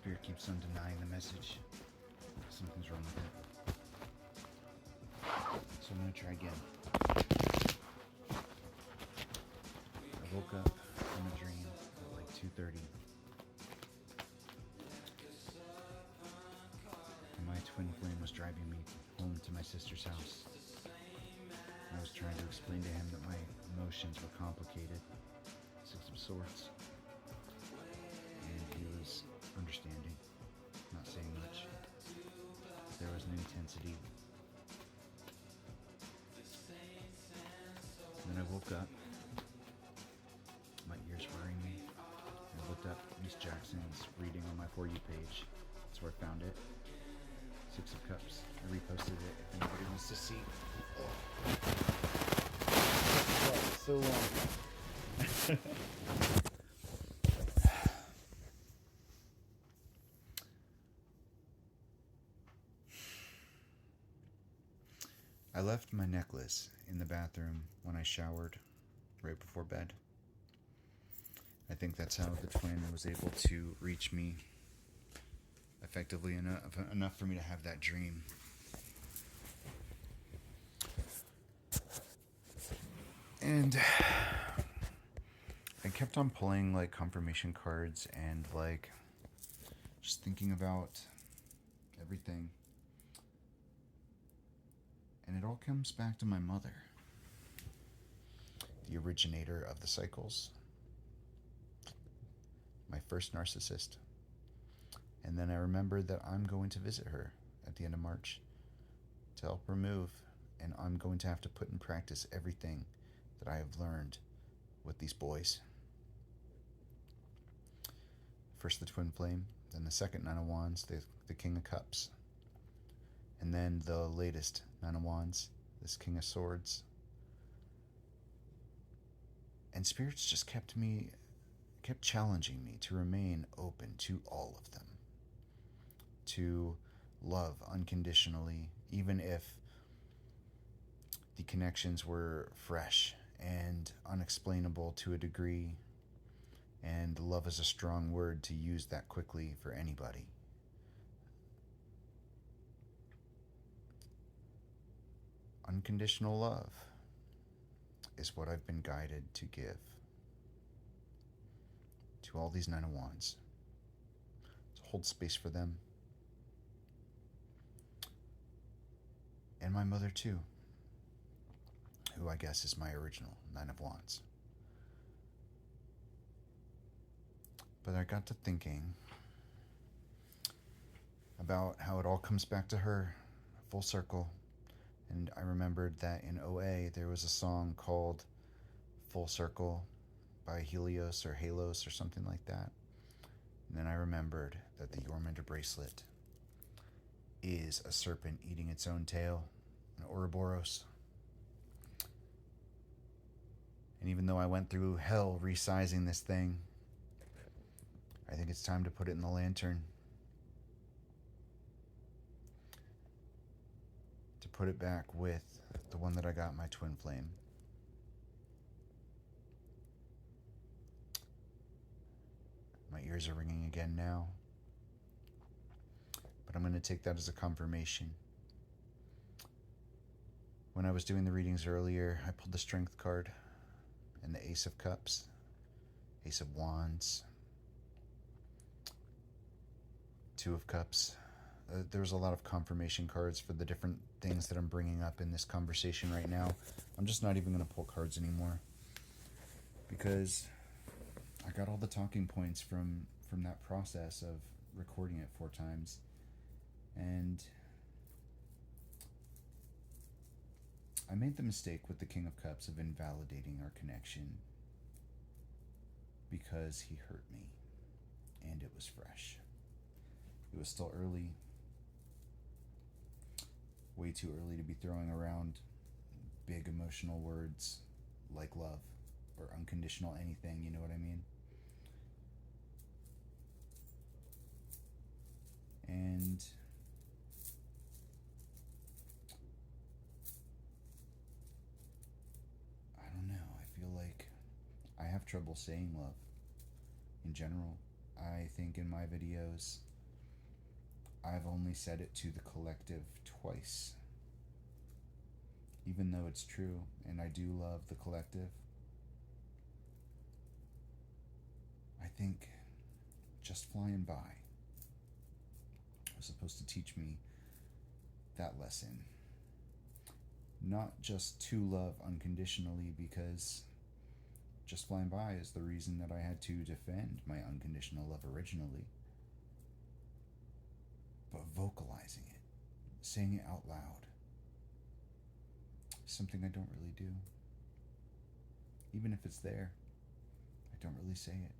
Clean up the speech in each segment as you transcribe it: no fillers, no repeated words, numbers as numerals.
Spirit keeps on denying the message. Something's wrong with it. So I'm gonna try again. I woke up from a dream at like 2:30. And my twin flame was driving me home to my sister's house. I was trying to explain to him that my emotions were complicated. Six of Swords. And he was understanding, not saying much. There was an intensity. And then I woke up. My ears were ringing. I looked up Miss Jackson's reading on my For You page. That's where I found it. Six of Cups. I reposted it if anybody wants to see. Oh. So long. I left my necklace in the bathroom when I showered right before bed. I think that's how the twin was able to reach me effectively enough for me to have that dream. And I kept on pulling like confirmation cards and like just thinking about everything. And it all comes back to my mother, the originator of the cycles, my first narcissist. And then I remembered that I'm going to visit her at the end of March to help her move, and I'm going to have to put in practice everything that I have learned with these boys. First the Twin Flame, then the second Nine of Wands, the King of Cups, and then the latest Nine of Wands, this King of Swords. And spirits just kept challenging me to remain open to all of them, to love unconditionally, even if the connections were fresh and unexplainable to a degree, and love is a strong word to use that quickly for anybody. Unconditional love is what I've been guided to give to all these Nine of Wands, to hold space for them, and my mother too, who I guess is my original Nine of Wands. But I got to thinking about how it all comes back to her, full circle. And I remembered that in OA there was a song called Full Circle by Helios or Halos or something like that. And then I remembered that the Jormungandr bracelet is a serpent eating its own tail, an Ouroboros. And even though I went through hell resizing this thing, I think it's time to put it in the lantern. To put it back with the one that I got my twin flame. My ears are ringing again now. But I'm going to take that as a confirmation. When I was doing the readings earlier, I pulled the Strength card and the Ace of Cups, Ace of Wands, Two of Cups. There's a lot of confirmation cards for the different things that I'm bringing up in this conversation right now. I'm just not even going to pull cards anymore because I got all the talking points from that process of recording it 4 times. And I made the mistake with the King of Cups of invalidating our connection because he hurt me and it was fresh. It was still early, way too early to be throwing around big emotional words like love or unconditional anything, you know what I mean? And I don't know, I feel like I have trouble saying love in general. I think in my videos I've only said it to the collective twice. Even though it's true, and I do love the collective, I think just flying by was supposed to teach me that lesson. Not just to love unconditionally, because just flying by is the reason that I had to defend my unconditional love originally, but vocalizing it, saying it out loud, something I don't really do. Even if it's there, I don't really say it.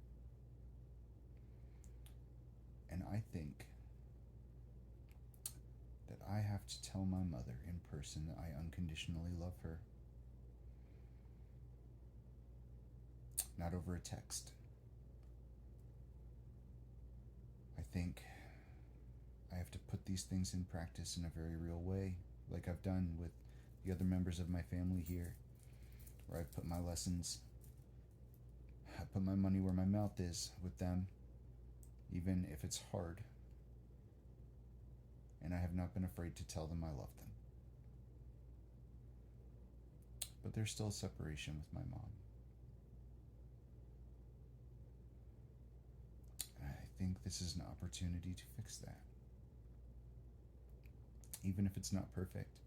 And I think that I have to tell my mother in person that I unconditionally love her. Not over a text. I think I have to put these things in practice in a very real way, like I've done with the other members of my family here, where I've put my lessons, I put my money where my mouth is with them, even if it's hard. And I have not been afraid to tell them I love them. But there's still a separation with my mom. And I think this is an opportunity to fix that. Even if it's not perfect,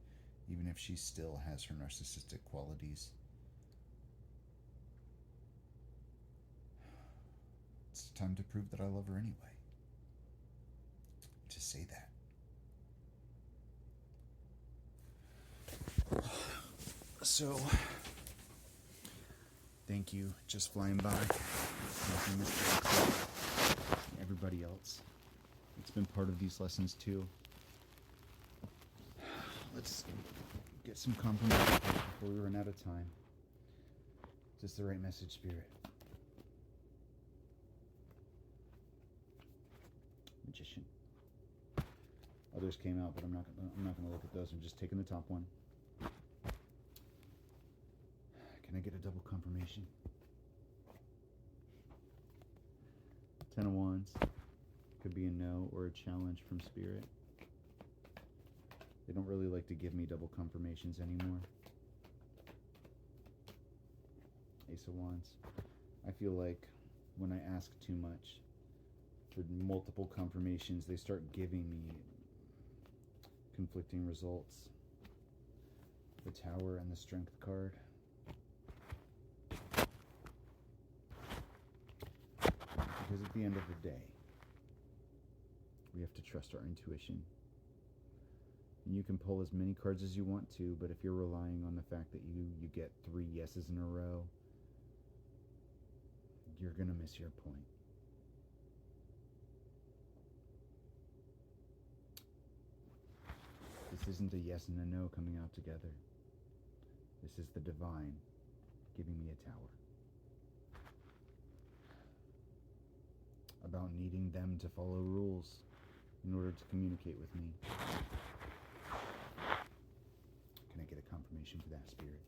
even if she still has her narcissistic qualities, it's time to prove that I love her anyway. To say that. So, thank you, Just Flying By. Thank you, Mr. X, and everybody else. It's been part of these lessons too. Let's get some confirmation before we run out of time. Is this the right message, Spirit? Magician. Others came out, but I'm not going to look at those. I'm just taking the top one. Can I get a double confirmation? 10 of Wands. Could be a no or a challenge from Spirit. They don't really like to give me double confirmations anymore. Ace of Wands. I feel like when I ask too much for multiple confirmations, they start giving me conflicting results. The Tower and the Strength card. Because at the end of the day, we have to trust our intuition. And you can pull as many cards as you want to, but if you're relying on the fact that you get 3 yeses in a row, you're going to miss your point. This isn't a yes and a no coming out together. This is the divine giving me a tower. About needing them to follow rules in order to communicate with me. Can I get a confirmation for that, Spirit?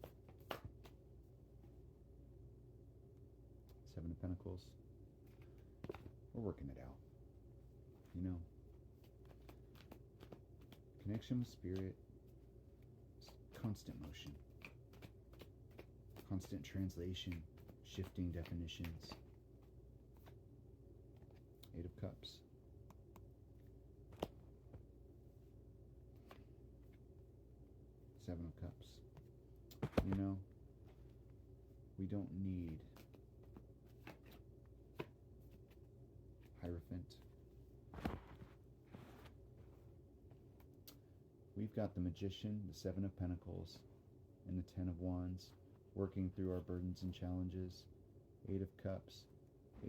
7 of Pentacles. We're working it out. You know, connection with Spirit is constant motion, constant translation, shifting definitions. 8 of Cups. Seven of Cups. You know, we don't need Hierophant. We've got the Magician, the 7 of Pentacles, and the 10 of Wands, working through our burdens and challenges. 8 of Cups,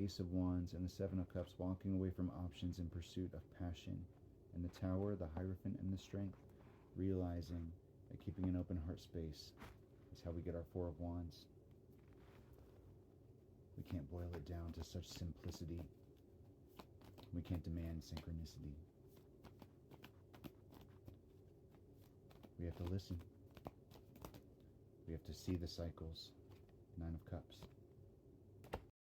Ace of Wands, and the 7 of Cups, walking away from options in pursuit of passion. And the Tower, the Hierophant, and the Strength, realizing that keeping an open heart space is how we get our 4 of Wands. We can't boil it down to such simplicity. We can't demand synchronicity. We have to listen. We have to see the cycles. 9 of Cups.